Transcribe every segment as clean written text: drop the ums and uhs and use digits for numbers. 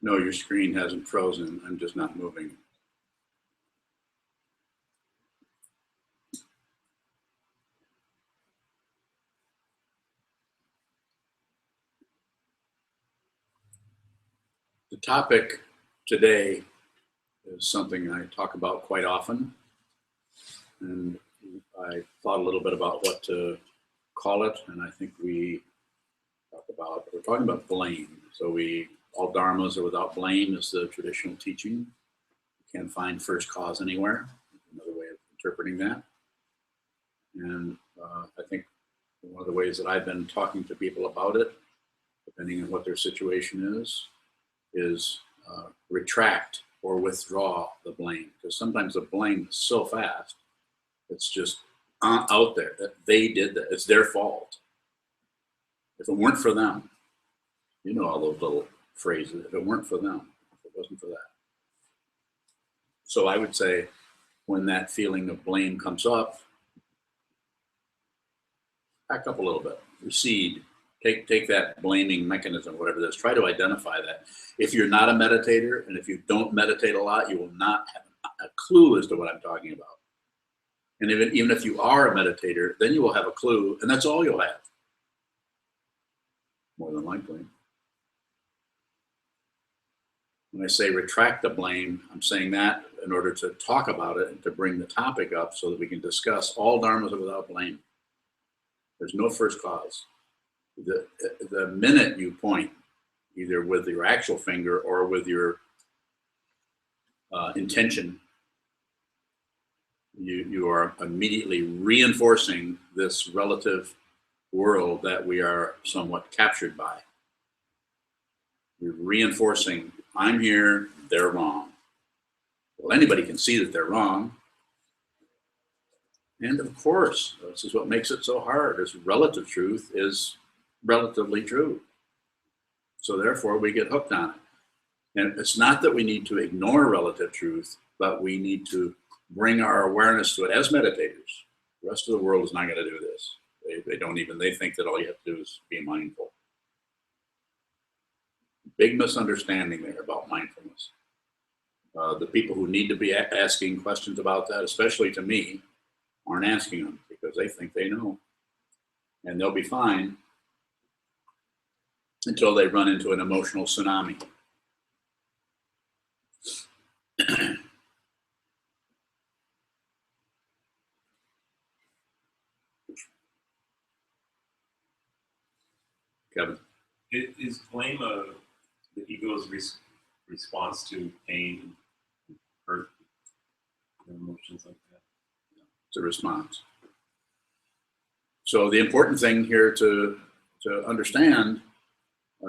No, your screen hasn't frozen. I'm just not moving. The topic today is something I talk about quite often, and I thought a little bit about what to call it, and I think we're talking about blame. So all dharmas are without blame is the traditional teaching. You can't find first cause anywhere. Another way of interpreting that. And I think one of the ways that I've been talking to people about it, depending on what their situation is retract or withdraw the blame. Because sometimes the blame is so fast, it's just out there that they did that. It's their fault. If it weren't for them, you know all those little phrases, if it weren't for them, if it wasn't for that. So I would say when that feeling of blame comes up, back up a little bit, recede, take that blaming mechanism, whatever it is, try to identify that. If you're not a meditator, and if you don't meditate a lot, you will not have a clue as to what I'm talking about. And even if you are a meditator, then you will have a clue, and that's all you'll have, more than likely. When I say retract the blame, I'm saying that in order to talk about it and to bring the topic up so that we can discuss all dharmas are without blame. There's no first cause. The minute you point, either with your actual finger or with your intention, you are immediately reinforcing this relative world that we are somewhat captured by. You're reinforcing, I'm here, they're wrong. Well, anybody can see that they're wrong. And of course, this is what makes it so hard, is relative truth is relatively true. So therefore, we get hooked on it. And it's not that we need to ignore relative truth, but we need to bring our awareness to it as meditators. The rest of the world is not going to do this. They think that all you have to do is be mindful. Big misunderstanding there about mindfulness. The people who need to be asking questions about that, especially to me, aren't asking them because they think they know. And they'll be fine until they run into an emotional tsunami. Kevin? Is blame the ego's response to pain, hurt, emotions like that? It's a response. So the important thing here to understand,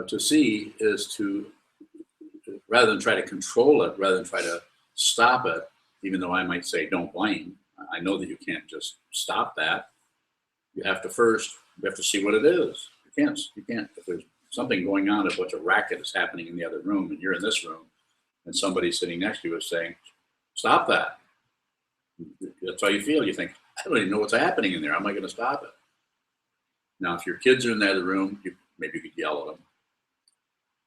to see, is to rather than try to control it, rather than try to stop it, even though I might say don't blame. I know that you can't just stop that. You have to see what it is. You can't, if there's something going on, if what's a racket is happening in the other room and you're in this room and somebody sitting next to you is saying, stop that. That's how you feel. You think, I don't even know what's happening in there. How am I going to stop it? Now, if your kids are in the other room, maybe you could yell at them.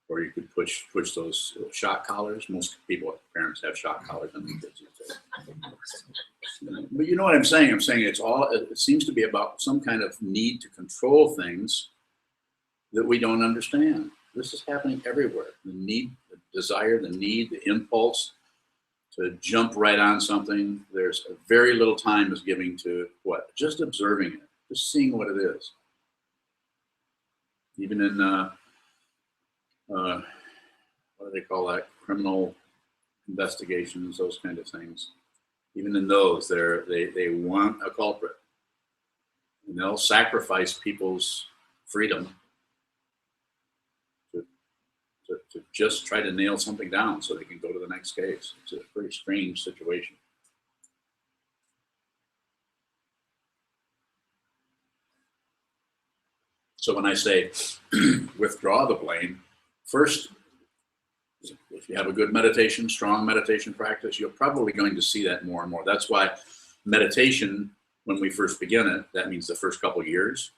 Or you could push those shock collars. Most parents have shock collars on their kids. But you know what I'm saying? I'm saying it seems to be about some kind of need to control things that we don't understand. This is happening everywhere. The need, the desire, the need, the impulse to jump right on something. There's a very little time is giving to what? Just observing it, just seeing what it is. Even in what do they call that? Criminal investigations, those kind of things. Even in those, they want a culprit, and they'll sacrifice people's freedom to just try to nail something down so they can go to the next case. It's a pretty strange situation. So when I say withdraw the blame, first, if you have a good meditation, strong meditation practice, you're probably going to see that more and more. That's why meditation, when we first begin it, that means the first couple of years.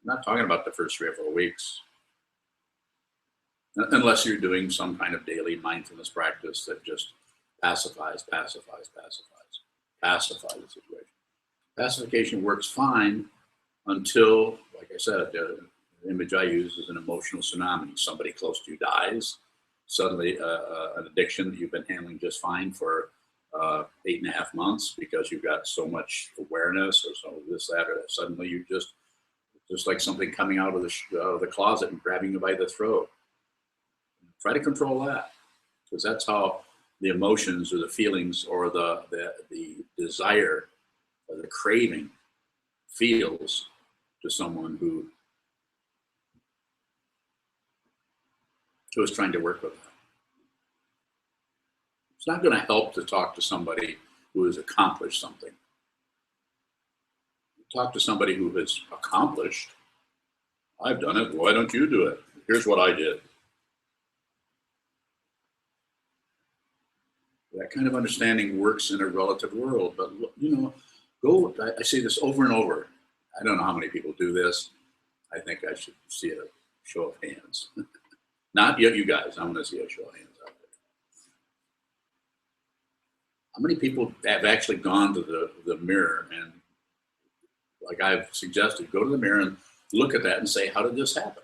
I'm not talking about the first 3 or 4 weeks. unless you're doing some kind of daily mindfulness practice that just pacifies the situation. Pacification works fine until, like I said, the image I use is an emotional tsunami. Somebody close to you dies. Suddenly, an addiction that you've been handling just fine for 8.5 months because you've got so much awareness or so this, that, or that. Suddenly, you just like something coming out of the closet and grabbing you by the throat. Try to control that, because that's how the emotions or the feelings or the desire or the craving feels to someone who is trying to work with that. It's not going to help to talk to somebody who has accomplished something. Talk to somebody who has accomplished. I've done it. Why don't you do it? Here's what I did. That kind of understanding works in a relative world, but I say this over and over. I don't know how many people do this. I think I should see a show of hands. Not yet, you guys. I want to see a show of hands out there. How many people have actually gone to the mirror and, like I've suggested, go to the mirror and look at that and say, how did this happen?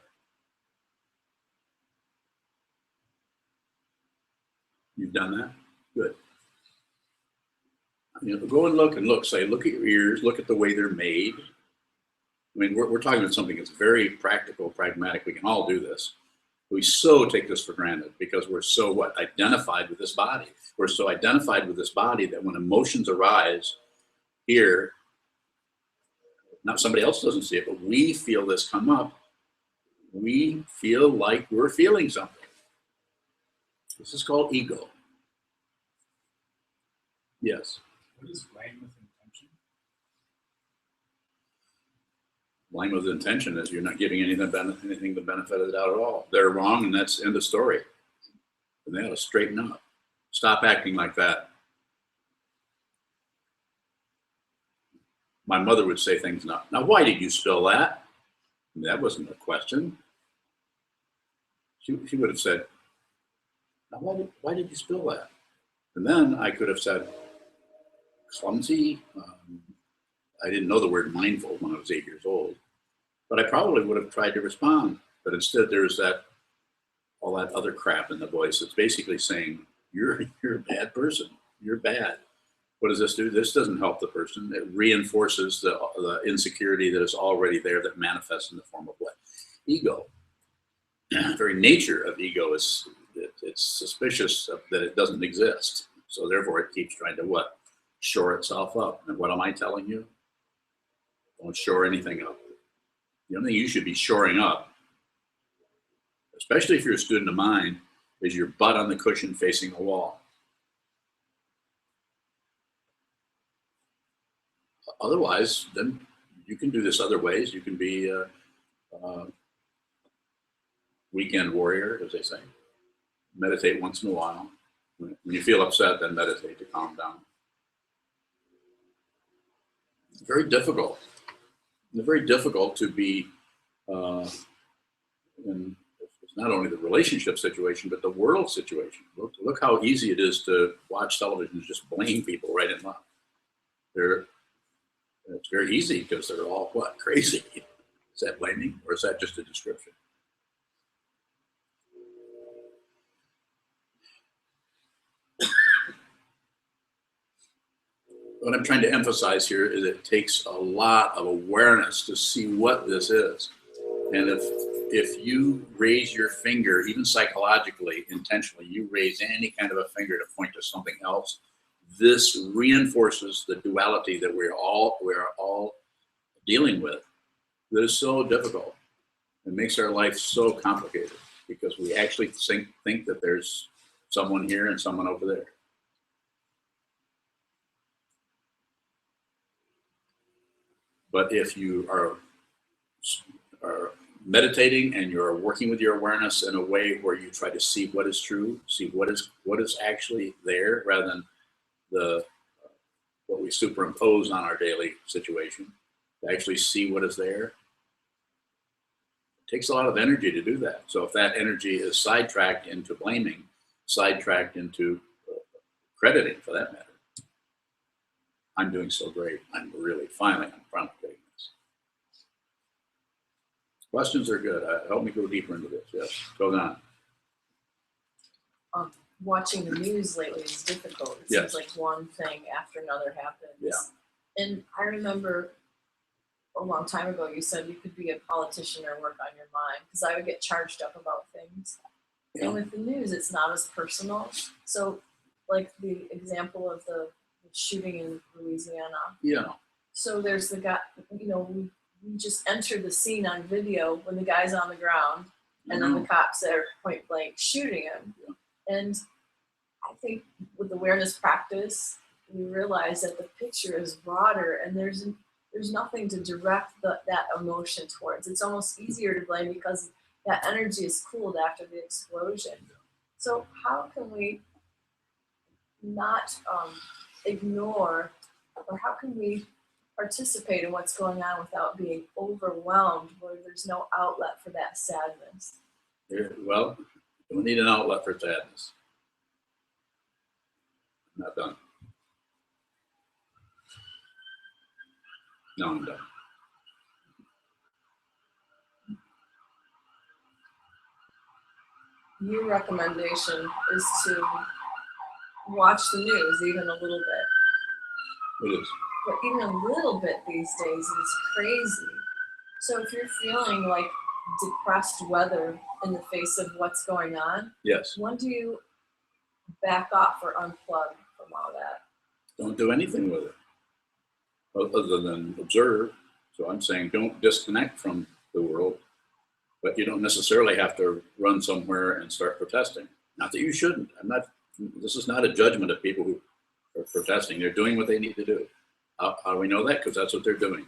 You've done that? Good. Go and look. Say, look at your ears. Look at the way they're made. I mean, we're talking about something that's very practical, pragmatic. We can all do this. We so take this for granted because we're so identified with this body. We're so identified with this body that when emotions arise here, not somebody else doesn't see it, but we feel this come up. We feel like we're feeling something. This is called ego. Yes. What is blame with intention? Blame with intention is you're not giving anything the benefit of the doubt at all. They're wrong, and that's end of story. And they ought to straighten up. Stop acting like that. My mother would say things now, why did you spill that? And that wasn't a question. She would have said, now, why did you spill that? And then I could have said, clumsy. I didn't know the word mindful when I was 8 years old, but I probably would have tried to respond. But instead, there's all that other crap in the voice. It's basically saying, you're a bad person. You're bad. What does this do? This doesn't help the person. It reinforces the insecurity that is already there, that manifests in the form of what? Ego. The very nature of ego is it's suspicious that it doesn't exist. So therefore, it keeps trying to what? Shore itself up. And what am I telling you? Don't shore anything up. The only thing you should be shoring up, especially if you're a student of mine, is your butt on the cushion facing the wall. Otherwise, then you can do this other ways. You can be a weekend warrior, as they say. Meditate once in a while. When you feel upset, then meditate to calm down. It's very difficult. It's very difficult to be in not only the relationship situation, but the world situation. Look how easy it is to watch television and just blame people right and left. It's very easy because they're all crazy. Is that blaming, or is that just a description? What I'm trying to emphasize here is it takes a lot of awareness to see what this is. And if you raise your finger, even psychologically, intentionally, you raise any kind of a finger to point to something else, this reinforces the duality that we're all dealing with. That is so difficult. It makes our life so complicated because we actually think that there's someone here and someone over there. But if you are meditating and you're working with your awareness in a way where you try to see what is true, see what is actually there, rather than what we superimpose on our daily situation, to actually see what is there, takes a lot of energy to do that. So if that energy is sidetracked into blaming, sidetracked into crediting for that matter, I'm doing so great. I'm finally getting this. Questions are good. Help me go deeper into this. Yes, go on. Watching the news lately is difficult. It Yes. seems like one thing after another happens. Yeah. And I remember a long time ago you said you could be a politician or work on your mind, because I would get charged up about things. Yeah. And with the news, it's not as personal. So, like the example of the shooting in Louisiana. Yeah. So there's the guy, we just enter the scene on video when the guy's on the ground, and then the cops are point blank shooting him. Yeah. And I think with awareness practice, we realize that the picture is broader, and there's nothing to direct that emotion towards. It's almost easier to blame because that energy is cooled after the explosion. So how can we not ignore, or how can we participate in what's going on without being overwhelmed where there's no outlet for that sadness? Well, you don't need an outlet for sadness. I'm not done. No, I'm done. Your recommendation is to watch the news even a little bit. It is. But even a little bit these days is crazy. So if you're feeling like depressed weather in the face of what's going on, Yes. when do you back off or unplug from all that? Don't do anything with it other than observe. So I'm saying don't disconnect from the world, but you don't necessarily have to run somewhere and start protesting. Not that you shouldn't. This is not a judgment of people who are protesting. They're doing what they need to do. How do we know that? Because that's what they're doing.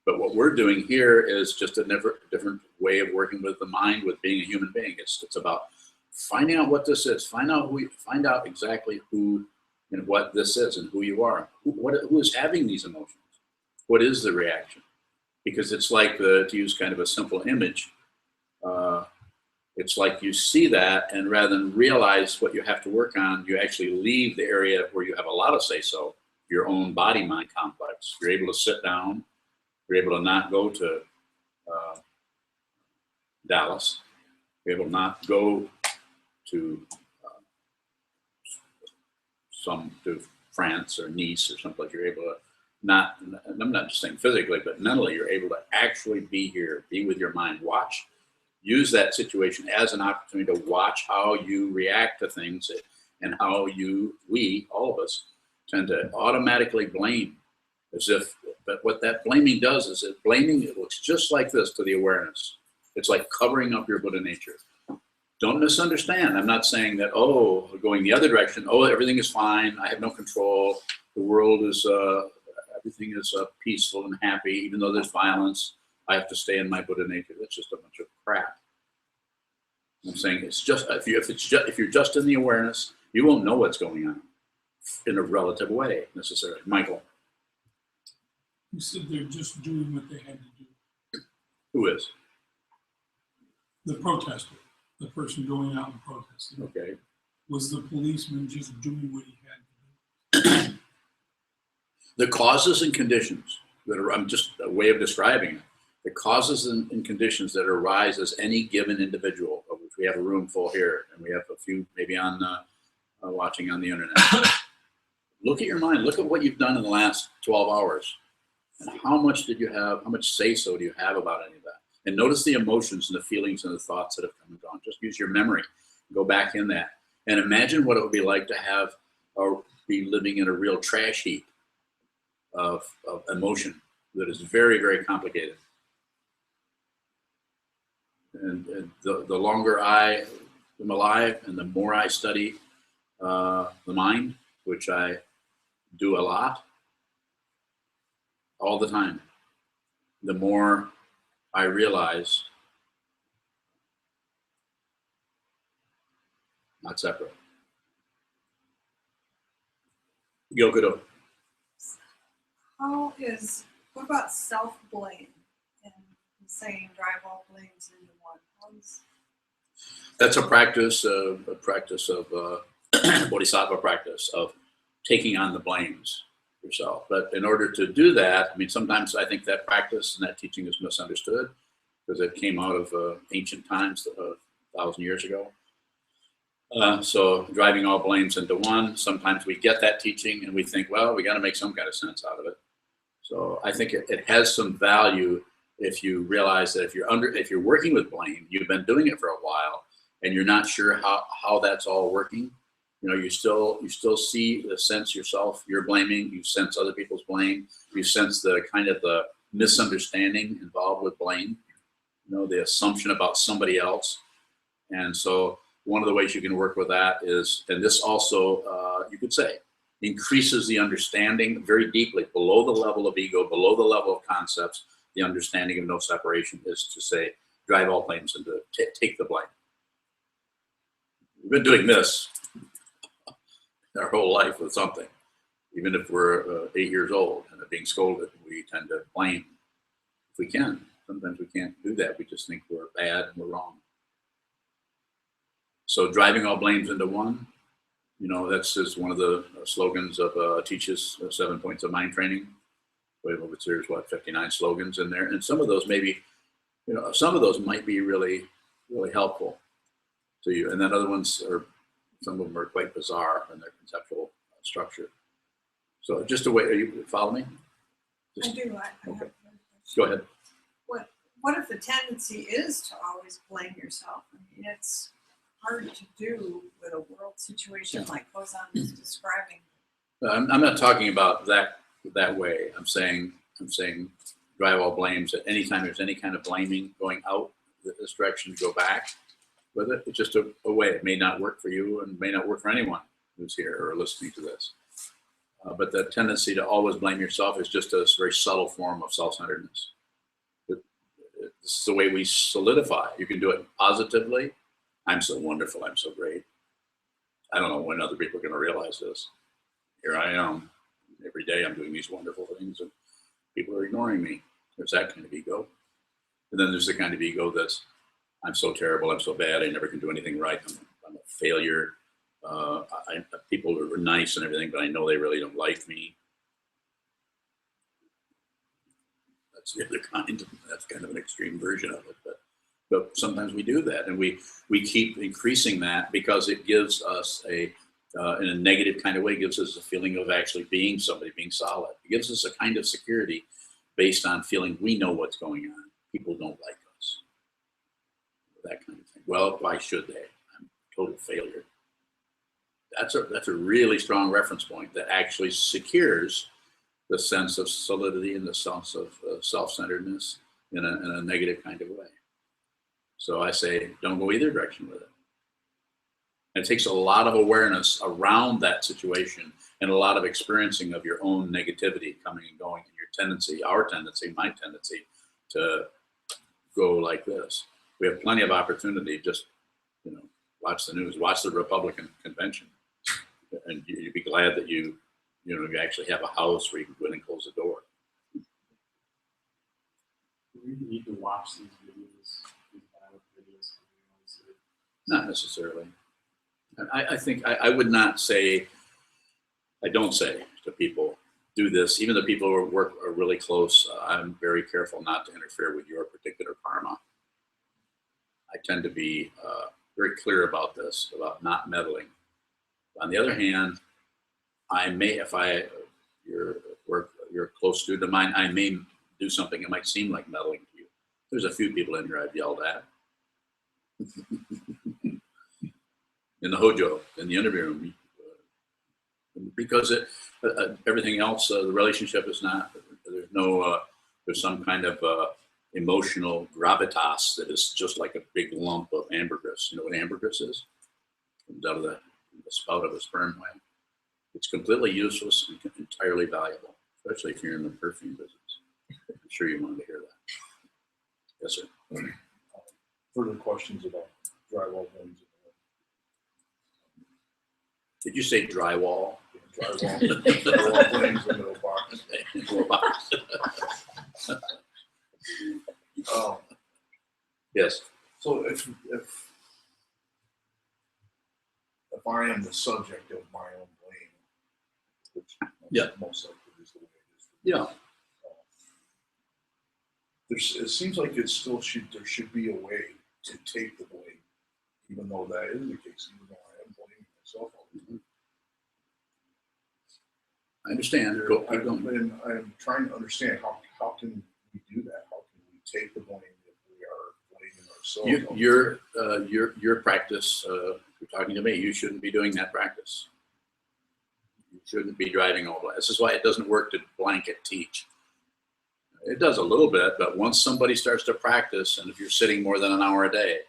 But what we're doing here is just a different way of working with the mind, with being a human being. It's about finding out what this is. Find out exactly who and what this is and who you are. Who is having these emotions? What is the reaction? Because it's like to use kind of a simple image, it's like you see that, and rather than realize what you have to work on, you actually leave the area where you have a lot of say-so, your own body-mind complex. You're able to sit down. You're able to not go to Dallas. You're able to not go to to France or Nice or someplace. You're able to not, and I'm not just saying physically, but mentally, you're able to actually be here, be with your mind, use that situation as an opportunity to watch how you react to things and how we, all of us, tend to automatically blame as if, but what that blaming does is it looks just like this to the awareness. It's like covering up your Buddha nature. Don't misunderstand. I'm not saying that, going the other direction, everything is fine, I have no control, the world is, everything is peaceful and happy, even though there's violence, I have to stay in my Buddha nature. That's just a bunch of crap. I'm saying it's just, if you're just in the awareness, you won't know what's going on in a relative way, necessarily. Michael. You said they're just doing what they had to do. Who is? The protester, the person going out and protesting. Okay. Was the policeman just doing what he had to do? The causes and conditions that are, I'm just a way of describing it. The causes and conditions that arise as any given individual, of which we have a room full here, and we have a few maybe on watching on the internet. Look at your mind. Look at what you've done in the last 12 hours. And how much say-so do you have about any of that? And notice the emotions and the feelings and the thoughts that have come and gone. Just use your memory. Go back in that. And imagine what it would be like to have or be living in a real trash heap of emotion that is very, very complicated. And the longer I am alive and the more I study the mind, which I do a lot, all the time, the more I realize not separate. Yokodo. What about self-blame? And saying drive all blames into one. That's a practice of bodhisattva practice of taking on the blames yourself. But in order to do that, I mean, sometimes I think that practice and that teaching is misunderstood because it came out of ancient times, 1,000 years ago. So driving all blames into one, sometimes we get that teaching and we think, well, we got to make some kind of sense out of it. So I think it has some value if you realize that if you're working with blame, you've been doing it for a while, and you're not sure how that's all working. You know, you still see the sense yourself you're blaming. You sense other people's blame. You sense the kind of the misunderstanding involved with blame. You know, the assumption about somebody else. And so one of the ways you can work with that is, and this also you could say increases the understanding very deeply below the level of ego, below the level of concepts. The understanding of no separation is to say, drive all blames into take the blame. We've been doing this our whole life with something. Even if we're 8 years old and are being scolded, we tend to blame if we can. Sometimes we can't do that. We just think we're bad and we're wrong. So driving all blames into one, you know, that's just one of the slogans of Teach's 7 Points of Mind Training. There's 59 slogans in there, and some of those maybe, you know, some of those might be really, really helpful to you, and then other ones are, some of them are quite bizarre in their conceptual structure. So just a way, you follow me? I do. Okay. Go ahead. What if the tendency is to always blame yourself? I mean, it's hard to do with a world situation like Sokuzan is describing. I'm not talking about that way. I'm saying drive all blames at any time there's any kind of blaming going out this direction, go back with it. It's just a way. It may not work for you and may not work for anyone who's here or listening to this. But the tendency to always blame yourself is just a very subtle form of self-centeredness. This is the way we solidify. You can do it positively. I'm so wonderful. I'm so great. I don't know when other people are going to realize this. Here I am. Every day I'm doing these wonderful things and people are ignoring me. There's that kind of ego. And then there's the kind of ego that's, I'm so terrible, I'm so bad, I never can do anything right, I'm a failure. People are nice and everything, but I know they really don't like me. That's the other kind. That's kind of an extreme version of it. But sometimes we do that, and we keep increasing that because it gives us in a negative kind of way, gives us a feeling of actually being somebody, being solid. It gives us a kind of security based on feeling we know what's going on. People don't like us. That kind of thing. Well, why should they? I'm a total failure. That's a really strong reference point that actually secures the sense of solidity and the sense of self-centeredness in a negative kind of way. So I say, don't go either direction with it. It takes a lot of awareness around that situation and a lot of experiencing of your own negativity coming and going, and your tendency, our tendency, my tendency to go like this. We have plenty of opportunity. Just, you know, watch the news, watch the Republican convention, and you'd be glad that you actually have a house where you can go in and close the door. Do we need to watch these videos, these violent videos? Not necessarily. I think I would not say, I don't say to people, do this. Even the people who are really close, I'm very careful not to interfere with your particular karma. I tend to be very clear about this, about not meddling. On the other hand, I may, if you're a close student of mine, I may do something that might seem like meddling to you. There's a few people in here I've yelled at. In the hojo, in the interview room, because everything else, the relationship is not, there's some kind of emotional gravitas that is just like a big lump of ambergris. You know what ambergris is? It comes out of the spout of a sperm whale. It's completely useless and entirely valuable, especially if you're in the perfume business. I'm sure you wanted to hear that. Yes, sir. Further questions about drywall things? Did you say drywall? Drywall things in the box. Box. Yes. So if I am the subject of my own blame, which Yeah. most likely is the way it is. Yeah. It seems like there should be a way to take the blame, even though that is the case, even though I am blaming myself all the time. I understand. Go, keep going. I'm trying to understand how can we do that? How can we take the blame if we are blaming ourselves? Your practice, if you're talking to me, you shouldn't be doing that practice. You shouldn't be driving all the way. This is why it doesn't work to blanket teach. It does a little bit, but once somebody starts to practice, and if you're sitting more than an hour a day,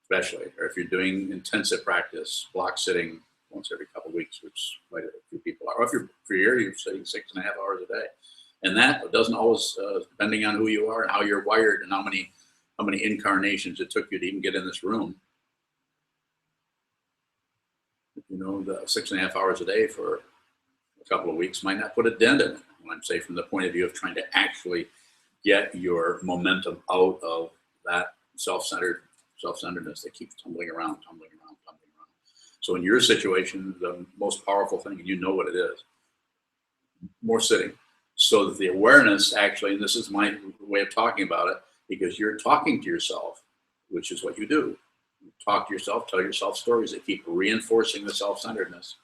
especially, or if you're doing intensive practice, block sitting once every couple of weeks, which quite a few people are, or if you're for a year, you're sitting 6.5 hours a day. And that doesn't always, depending on who you are and how you're wired and how many incarnations it took you to even get in this room. You know, the 6.5 hours a day for a couple of weeks might not put a dent in it. When I'm saying from the point of view of trying to actually get your momentum out of that self-centeredness that keeps tumbling around. So in your situation, the most powerful thing, and you know what it is, more sitting. So that the awareness actually, and this is my way of talking about it, because you're talking to yourself, which is what you do. You talk to yourself, tell yourself stories that keep reinforcing the self-centeredness,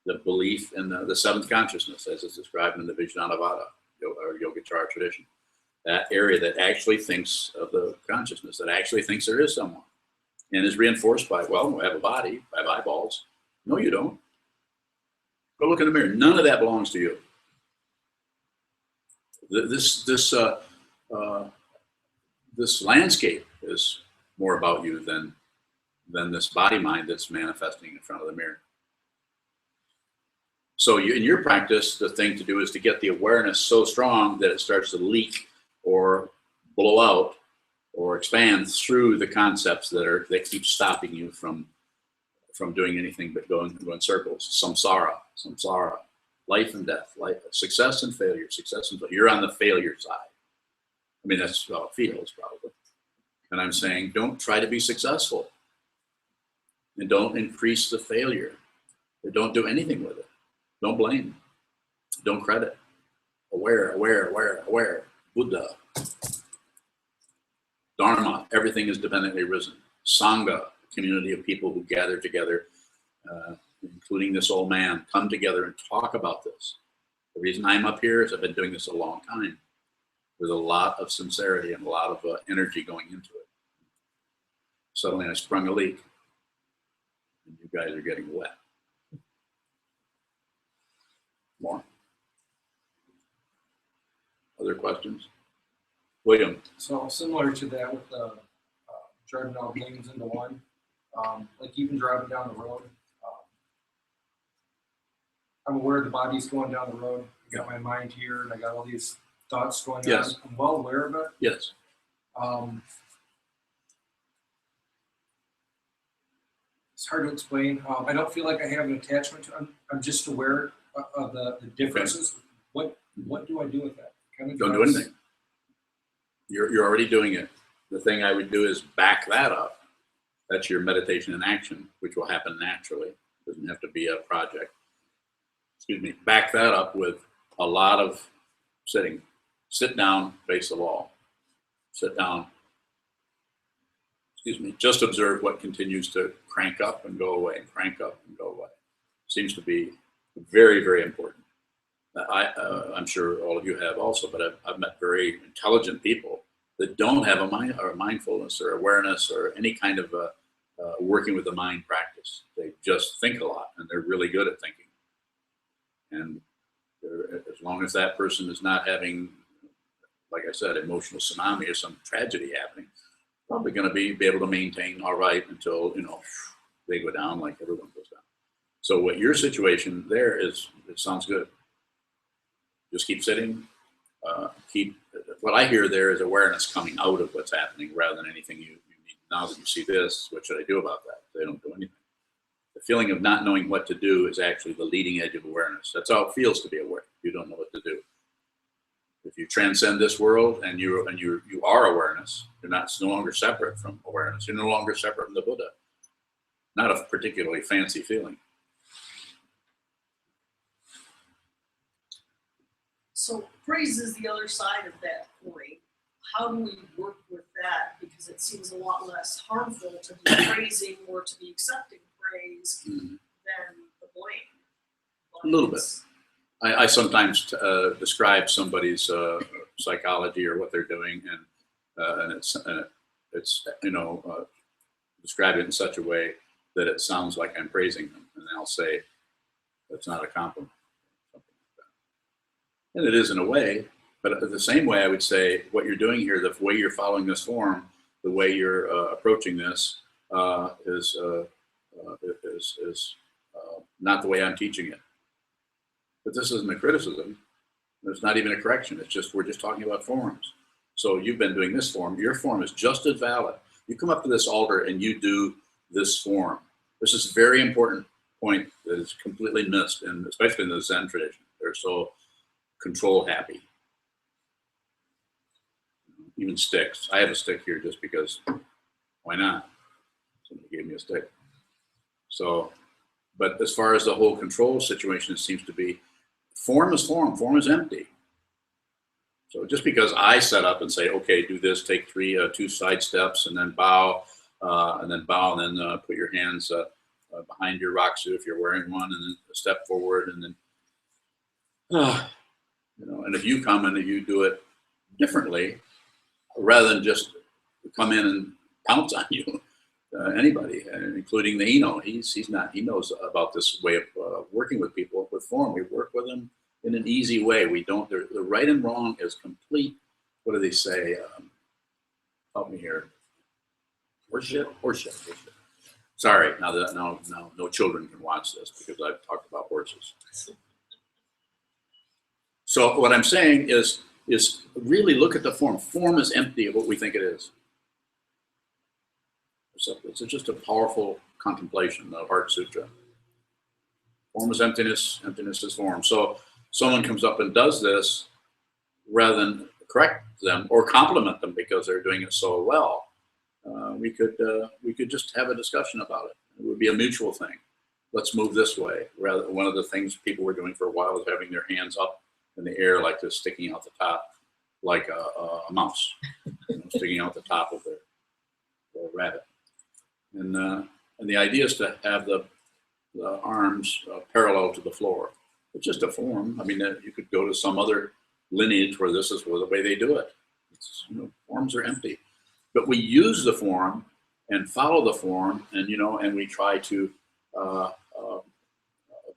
the belief in the seventh consciousness, as is described in the Vijnanavada or Yogacara tradition. That area that actually thinks of the consciousness, that actually thinks there is someone, and is reinforced by, well, I have a body, I have eyeballs. No, you don't. Go look in the mirror. None of that belongs to you. This landscape is more about you than this body mind that's manifesting in front of the mirror. So in your practice, the thing to do is to get the awareness so strong that it starts to leak or blow out or expand through the concepts that keep stopping you from doing anything but going in circles. Samsara, life and death, success and failure, You're on the failure side. I mean, that's how it feels probably. And I'm saying, don't try to be successful, and don't increase the failure, or don't do anything with it. Don't blame, don't credit. Aware. Buddha, Dharma, everything is dependently risen. Sangha, a community of people who gather together, including this old man, come together and talk about this. The reason I'm up here is I've been doing this a long time with a lot of sincerity and a lot of energy going into it. Suddenly I sprung a leak, and you guys are getting wet. More? Other questions? William? So similar to that with driving all lanes into one, like even driving down the road, I'm aware the body's going down the road. I got my mind here, and I got all these thoughts going Yes. on. I'm well aware of it. Yes. It's hard to explain. I don't feel like I have an attachment to it. I'm just aware of the differences. Okay. What do I do with that? Don't do anything. You're already doing it. The thing I would do is back that up. That's your meditation in action, which will happen naturally. It doesn't have to be a project. Excuse me. Back that up with a lot of sitting. Sit down, face the wall. Sit down. Excuse me. Just observe what continues to crank up and go away, and crank up and go away. Seems to be very, very important. I'm sure all of you have also, but I've met very intelligent people that don't have a mind or mindfulness or awareness or any kind of working with the mind practice. They just think a lot, and they're really good at thinking. And as long as that person is not having, like I said, emotional tsunami or some tragedy happening, probably going to be able to maintain all right until, they go down like everyone goes down. So what your situation there is, it sounds good. Just keep sitting. What I hear there is awareness coming out of what's happening rather than anything you need. Now that you see this, what should I do about that? They don't do anything. The feeling of not knowing what to do is actually the leading edge of awareness. That's how it feels to be aware. You don't know what to do. If you transcend this world and you are awareness, it's no longer separate from awareness. You're no longer separate from the Buddha. Not a particularly fancy feeling. So praise is the other side of that coin. How do we work with that? Because it seems a lot less harmful to be praising or to be accepting praise than the blame. A little bit. I sometimes describe somebody's psychology or what they're doing, and it's describe it in such a way that it sounds like I'm praising them, and I'll say that's not a compliment, something like that. And it is in a way, but the same way I would say what you're doing here, the way you're following this form, the way you're approaching this is not the way I'm teaching it. But this isn't a criticism. There's not even a correction. It's just, we're just talking about forms. So you've been doing this form. Your form is just as valid. You come up to this altar and you do this form. This is a very important point that is completely missed, and especially in the Zen tradition. They're so control happy. Even sticks. I have a stick here just because, why not? Somebody gave me a stick. So, but as far as the whole control situation, it seems to be, form is form. Form is empty. So just because I set up and say, okay, do this, take two side steps, and then bow, and then put your hands behind your rock suit if you're wearing one, and then a step forward, and then, and if you come and you do it differently, rather than just come in and pounce on you, anybody, including the Eno, he knows about this way of working with people with form. We work with them in an easy way. We don't, the right and wrong is complete, what do they say? Help me here. Horseshit. Sorry, now no children can watch this because I've talked about horses. So what I'm saying is really look at the form. Form is empty of what we think it is. So it's just a powerful contemplation, the Heart Sutra. Form is emptiness, emptiness is form. So someone comes up and does this, rather than correct them or compliment them because they're doing it so well, we could just have a discussion about it. It would be a mutual thing. Let's move this way. Rather, one of the things people were doing for a while was having their hands up in the air like this, sticking out the top, like a mouse, sticking out the top of their rabbit. And the idea is to have the arms parallel to the floor. It's just a form. I mean, you could go to some other lineage where this is the way they do it. Forms are empty, but we use the form and follow the form, and we try to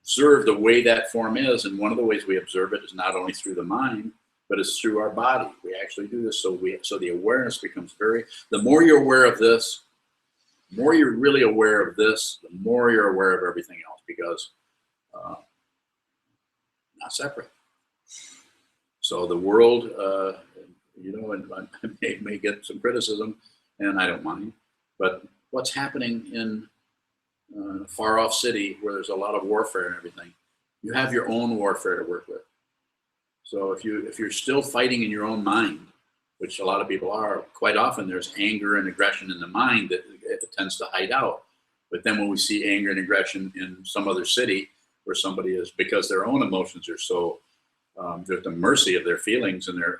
observe the way that form is. And one of the ways we observe it is not only through the mind, but it's through our body. We actually do this, so the awareness becomes the more you're aware of this, the more you're really aware of this, the more you're aware of everything else, because not separate. So the world, and I may get some criticism, and I don't mind, but what's happening in a far-off city where there's a lot of warfare and everything, you have your own warfare to work with. So if you're still fighting in your own mind, which a lot of people are, quite often there's anger and aggression in the mind that it tends to hide out. But then when we see anger and aggression in some other city where somebody is, because their own emotions are so, they're at the mercy of their feelings and their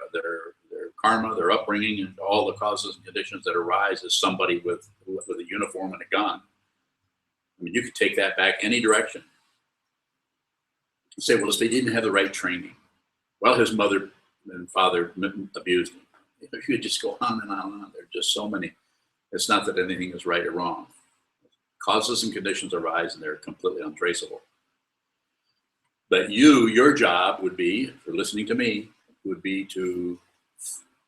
karma, their upbringing, and all the causes and conditions that arise as somebody with a uniform and a gun. I mean, you could take that back any direction. Say, well, if they didn't have the right training, well, his mother and father abused him. You could just go on and on and on. There are just so many. It's not that anything is right or wrong. Causes and conditions arise and they're completely untraceable. But your job would be, for listening to me, would be to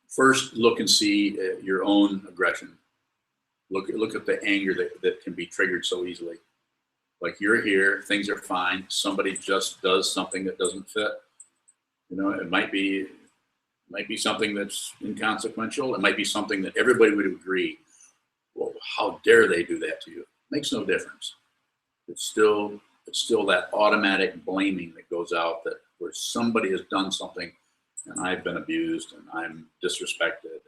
first look and see your own aggression. Look at the anger that can be triggered so easily. Like, you're here, things are fine, somebody just does something that doesn't fit. It might be something that's inconsequential. It might be something that everybody would agree, well, how dare they do that to you? Makes no difference. It's still that automatic blaming that goes out, that where somebody has done something and I've been abused and I'm disrespected.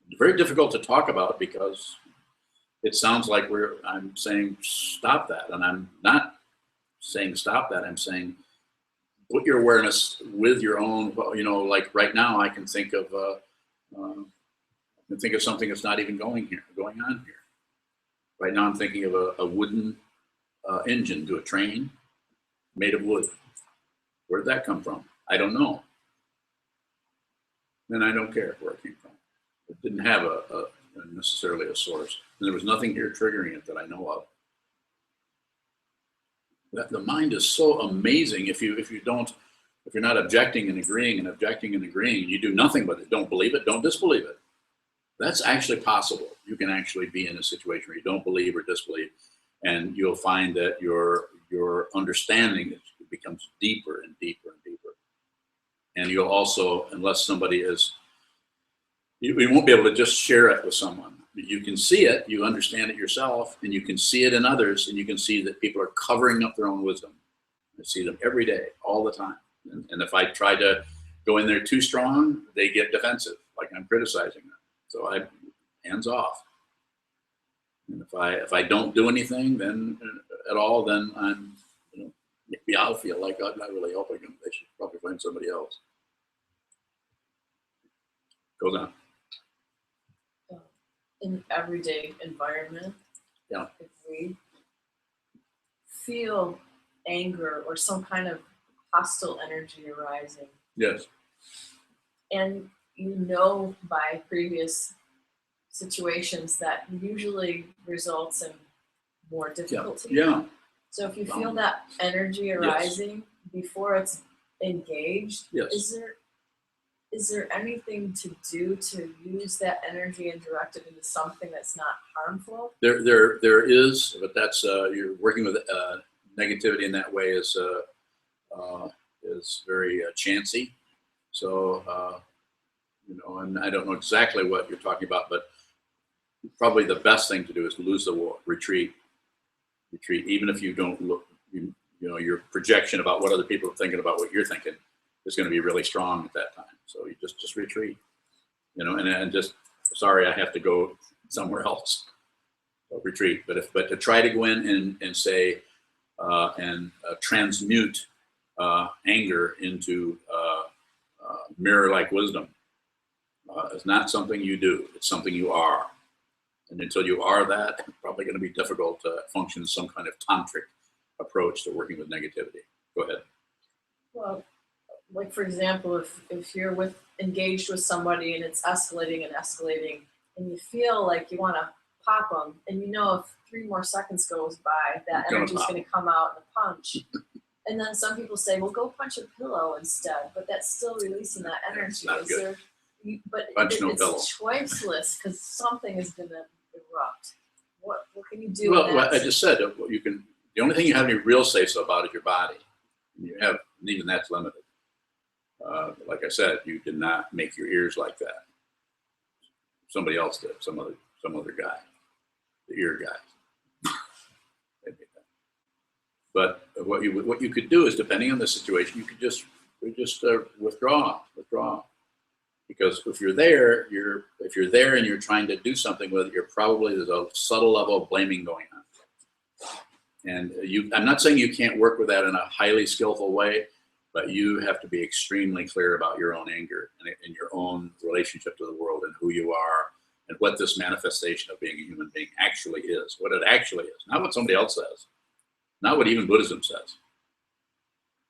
It's very difficult to talk about because it sounds like I'm saying stop that, and I'm not saying stop that. I'm saying put your awareness with your own. Like right now, I can think of something that's not even going on here. Right now, I'm thinking of a wooden engine to a train made of wood. Where did that come from? I don't know, and I don't care where it came from. It didn't have necessarily a source, and there was nothing here triggering it that I know of. The mind is so amazing. If you're not objecting and agreeing and objecting and agreeing, you do nothing with it. Don't believe it. Don't disbelieve it. That's actually possible. You can actually be in a situation where you don't believe or disbelieve, and you'll find that your understanding becomes deeper and deeper and deeper. And you'll also, unless somebody is, you won't be able to just share it with someone. You can see it, you understand it yourself, and you can see it in others, and you can see that people are covering up their own wisdom. I see them every day, all the time. And if I try to go in there too strong, they get defensive, like I'm criticizing them. So hands off. And if I don't do anything then at all, then maybe I'll feel like I'm not really helping them. They should probably find somebody else. Goes on. In everyday environment, Yeah. if we feel anger or some kind of hostile energy arising, Yes. and by previous situations that usually results in more difficulty. Yeah. So if you feel that energy arising before it's engaged, Yes. is there anything to do to use that energy and direct it into something that's not harmful? There is, but that's you're working with negativity in that way is very chancy. So and I don't know exactly what you're talking about, but probably the best thing to do is to lose the war, retreat. Even if you don't look, your projection about what other people are thinking about what you're thinking is going to be really strong at that time. So you just retreat, and just, sorry, I have to go somewhere else. So retreat. But to try to go in and say, transmute anger into mirror-like wisdom is not something you do. It's something you are. And until you are that, it's probably going to be difficult to function in some kind of tantric approach to working with negativity. Go ahead. Well, like for example, if you're engaged with somebody and it's escalating, and you feel like you want to pop them, and if 3 more seconds goes by, that energy is going to come out in a punch. And then some people say, well, go punch a pillow instead, but that's still releasing that energy. Not good. It's pillow. choiceless because something is going to erupt. What can you do? Well, I just said the only thing you have any real say-so about is your body. And even that's limited. Like I said, you did not make your ears like that. Somebody else did. Some other guy, the ear guy. But what you could do is, depending on the situation, you could just withdraw. Because if you're there and you're trying to do something with it, there's a subtle level of blaming going on. And I'm not saying you can't work with that in a highly skillful way, but you have to be extremely clear about your own anger and your own relationship to the world and who you are and what this manifestation of being a human being actually is, what it actually is, not what somebody else says, not what even Buddhism says.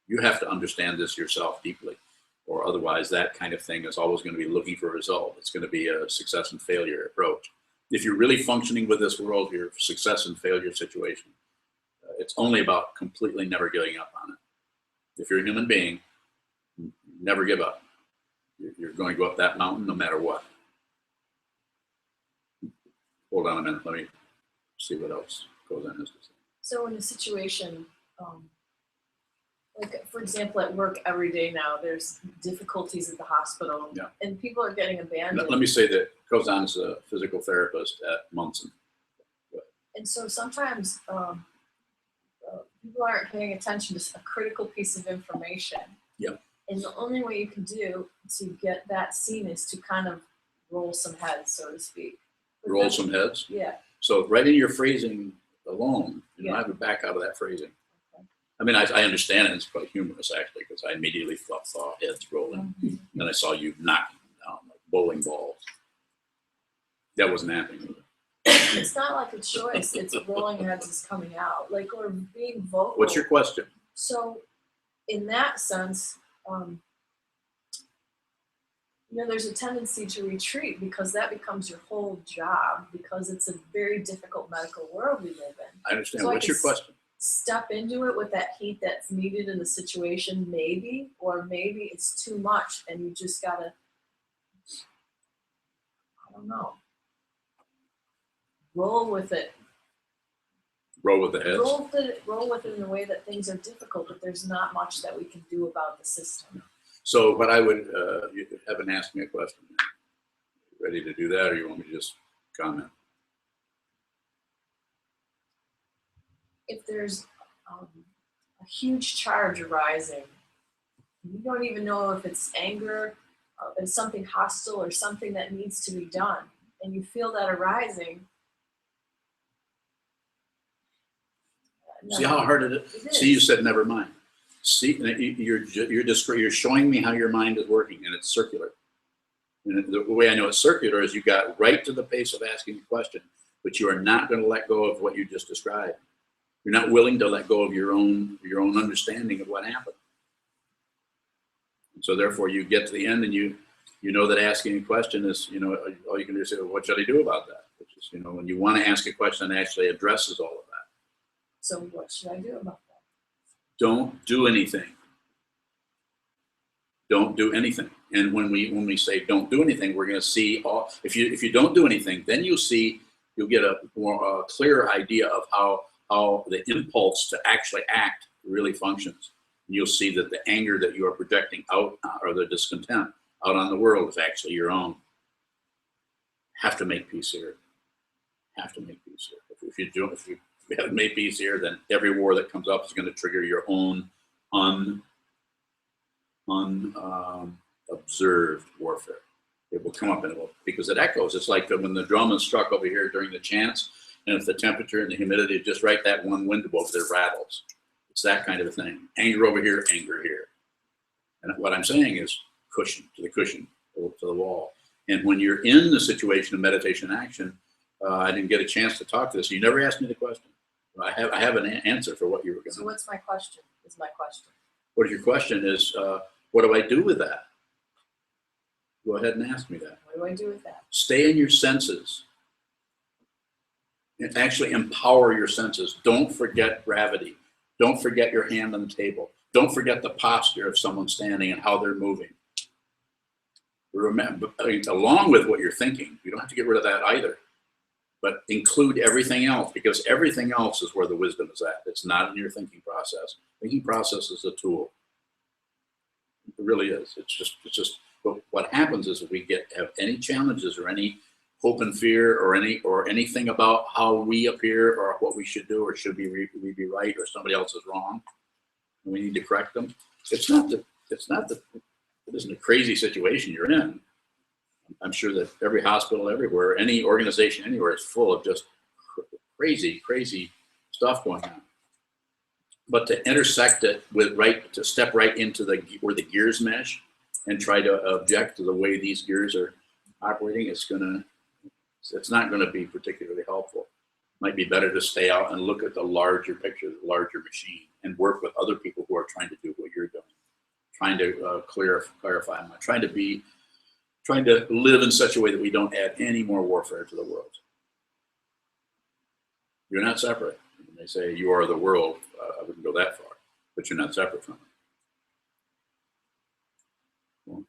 You have to understand this yourself deeply, or otherwise that kind of thing is always going to be looking for a result. It's going to be a success and failure approach. If you're really functioning with this world, your success and failure situation, it's only about completely never giving up on it. If you're a human being, never give up. You're going to go up that mountain no matter what. Hold on a minute. Let me see what else goes on this. So in a situation, like for example, at work every day now, there's difficulties at the hospital, and people are getting abandoned. Let me say that Sokuzan is a physical therapist at Munson. And so sometimes people aren't paying attention to a critical piece of information. Yeah. And the only way you can do to get that scene is to kind of roll some heads, so to speak. But Roll that's- some heads. Yeah. So right in your phrasing alone, you know, Yeah. I would back out of that phrasing. Okay. I mean, I understand it. It's quite humorous, actually, because I immediately saw heads rolling. And I saw you knocking them down like bowling balls. That wasn't happening. It's not like a choice. It's rolling heads is coming out. Like we're being vocal. What's your question? So, in that sense, you know, there's a tendency to retreat because that becomes your whole job because it's a very difficult medical world we live in. I understand. So I What's your can question? Step into it with that heat that's needed in the situation, maybe, or maybe it's too much and you just gotta, I don't know, roll with it. Roll with the heads. Roll with it in a way that things are difficult, but there's not much that we can do about the system. So what I would, you haven't asked me a question. Ready to do that, or you want me to just comment? If there's a huge charge arising, you don't even know if it's anger, it's something hostile or something that needs to be done, and you feel that arising. See how hard it is? It is. See, you said never mind. See, you're showing me how your mind is working, and it's circular. And the way I know it's circular is you got right to the pace of asking a question, but you are not going to let go of what you just described. You're not willing to let go of your own understanding of what happened. And so therefore, you get to the end, and you know that asking a question is, you know, all you can do is say, well, what should I do about that? Which is, you know, when you want to ask a question that actually addresses all of that. So what should I do about that? Don't do anything. Don't do anything. And when we say don't do anything, we're going to see all. If you don't do anything, then you'll get a more clearer idea of how the impulse to actually act really functions. And you'll see that the anger that you are projecting out, or the discontent out on the world, is actually your own. Have to make peace here. Have to make peace here. If you haven't made peace here, then every war that comes up is going to trigger your own observed warfare. It will come up and it will, because it echoes. It's like when the drum is struck over here during the chants, and if the temperature and the humidity is just right, that one window over there rattles. It's that kind of a thing. Anger over here, anger here. And what I'm saying is cushion, to the wall. And when you're in the situation of meditation action, I didn't get a chance to talk to this. You never asked me the question. I have an answer for what you were going to. So what's my question? Is my question. What your question is, what do I do with that? Go ahead and ask me that. What do I do with that? Stay in your senses. And actually empower your senses. Don't forget gravity. Don't forget your hand on the table. Don't forget the posture of someone standing and how they're moving. Remember, along with what you're thinking, you don't have to get rid of that either. But include everything else, because everything else is where the wisdom is at. It's not in your thinking process. Thinking process is a tool. It really is. It's just. But what happens is if we have any challenges or any hope and fear or anything about how we appear or what we should do or should we be right or somebody else is wrong, and we need to correct them. It isn't a crazy situation you're in. I'm sure that every hospital everywhere, any organization anywhere is full of just crazy stuff going on. But to intersect it to step right into where the gears mesh and try to object to the way these gears are operating, it's not gonna be particularly helpful. Might be better to stay out and look at the larger picture, the larger machine, and work with other people who are trying to do what you're doing, trying to clarify, trying to live in such a way that we don't add any more warfare to the world. You're not separate. When they say you are the world, I wouldn't go that far, but you're not separate from it. Well,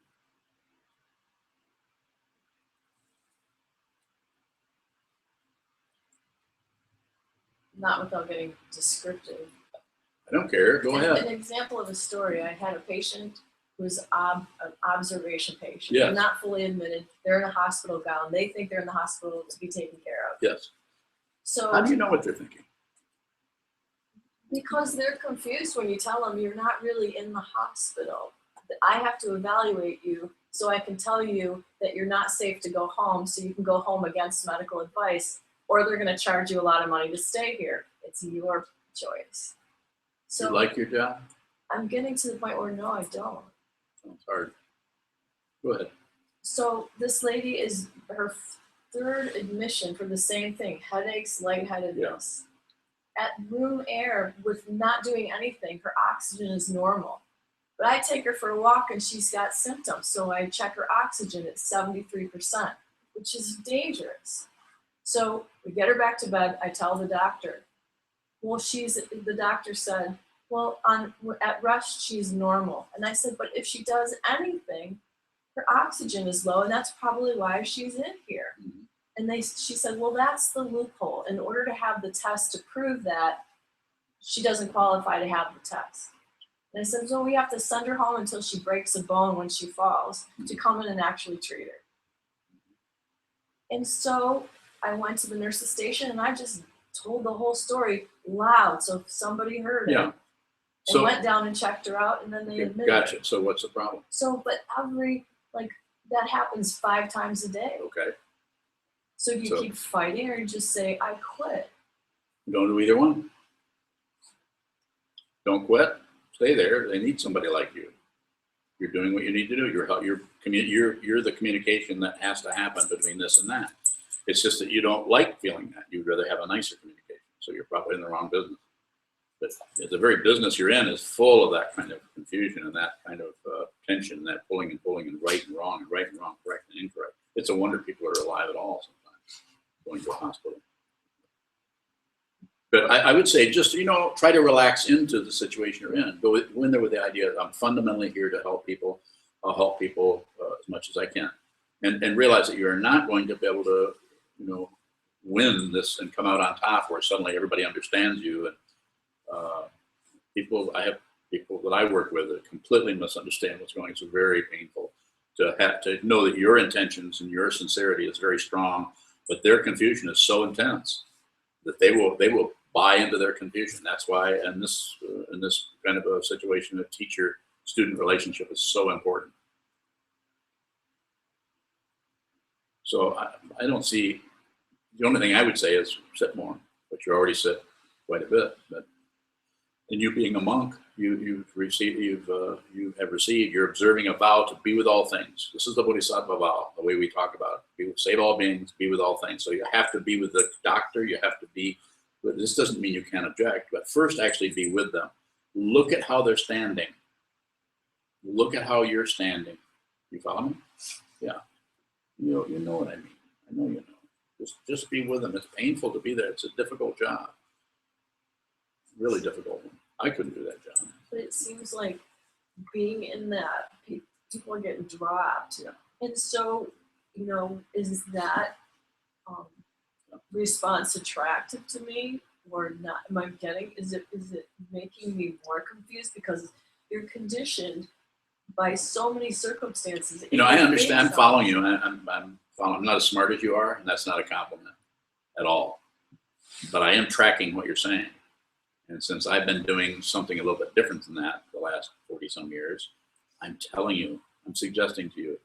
Not without getting descriptive. I don't care. Go ahead. An example of a story, I had a patient who was an observation patient. Yes. They're not fully admitted. They're in a hospital gown. They think they're in the hospital to be taken care of. Yes. So How do you know what they're thinking? because they're confused when you tell them you're not really in the hospital. I have to evaluate you so I can tell you that you're not safe to go home, so you can go home against medical advice, or they're going to charge you a lot of money to stay here. It's your choice. So You like your job? I'm getting to the point where no, I don't. Sounds hard. Go ahead. So this lady is her third admission for the same thing, headaches, lightheadedness. At room air with not doing anything, her oxygen is normal. But I take her for a walk and she's got symptoms. So I check her oxygen at 73%, which is dangerous. So we get her back to bed. I tell the doctor, well, the doctor said, well, at rest, she's normal. And I said, but if she does anything, her oxygen is low, and that's probably why she's in here. Mhm. And she said, well, that's the loophole. In order to have the test to prove that, she doesn't qualify to have the test. And I said, so we have to send her home until she breaks a bone when she falls to come in and actually treat her. And so I went to the nurse's station and I just told the whole story loud so if somebody heard it. Yeah. And So, went down and checked her out, and then they admitted her. gotcha. So what's the problem? So, but that happens 5 times a day. Okay. So do you So- keep fighting, or you just say, I quit? Don't do either one. Don't quit. Stay there. They need somebody like you. You're doing what you need to do. You're the communication that has to happen between this and that. It's just that you don't like feeling that. You'd rather have a nicer communication. So you're probably in the wrong business. But the very business you're in is full of that kind of confusion and that kind of tension, that pulling and right and wrong, correct and incorrect. It's a wonder people are alive at all sometimes going to a hospital. But I would say just, try to relax into the situation you're in. Go in there with the idea that I'm fundamentally here to help people. I'll help people as much as I can. And realize that you're not going to be able to, win this and come out on top where suddenly everybody understands you. And I have people that I work with that completely misunderstand what's going on. It's very painful to have to know that your intentions and your sincerity is very strong, but their confusion is so intense that they will buy into their confusion. That's why in this kind of a situation, a teacher-student relationship is so important. So I don't see, the only thing I would say is sit more, but you already sit quite a bit. But in you being a monk, you're observing a vow to be with all things. This is the Bodhisattva vow, the way we talk about it. Save all beings, be with all things. So you have to be with the doctor. You have to be. This doesn't mean you can't object, but first actually be with them. Look at how they're standing. Look at how you're standing. You follow me? Yeah. You know what I mean. I know you know. Just be with them. It's painful to be there. It's a difficult job. Really difficult one. I couldn't do that job. But it seems like being in that, people are getting dropped. Yeah. And so, is that response attractive to me or not? Is it making me more confused because you're conditioned by so many circumstances? I understand following you. I'm not as smart as you are, and that's not a compliment at all. But I am tracking what you're saying. And since I've been doing something a little bit different than that the last 40 some years, I'm suggesting to you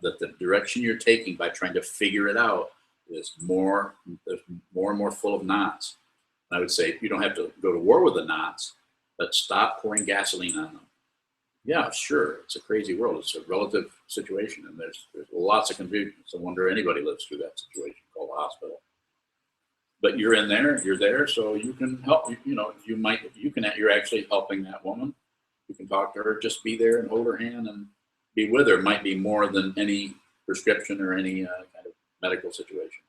that the direction you're taking by trying to figure it out is more and more full of knots. And I would say you don't have to go to war with the knots, but stop pouring gasoline on them. Yeah, sure, it's a crazy world. It's a relative situation, and there's lots of confusion. It's a wonder anybody lives through that situation called a hospital. But you're in there, you're there, so you can help. You're actually helping that woman. You can talk to her, just be there and hold her hand and be with her. It might be more than any prescription or any kind of medical situation.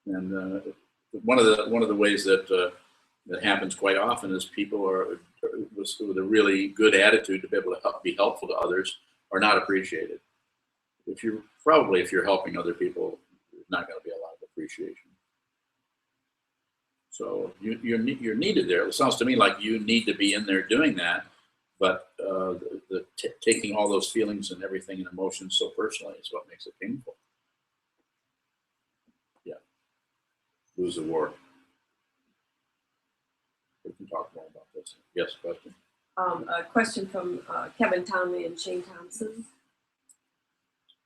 And one of the ways that happens quite often is people with a really good attitude to be able to be helpful to others are not appreciated. If you're helping other people, there's not going to be a lot of appreciation. So you're needed there. It sounds to me like you need to be in there doing that, but taking all those feelings and everything and emotions so personally is what makes it painful. Yeah. Lose the war. We can talk more about this. Yes, question? A question from Kevin Townley and Shane Thompson.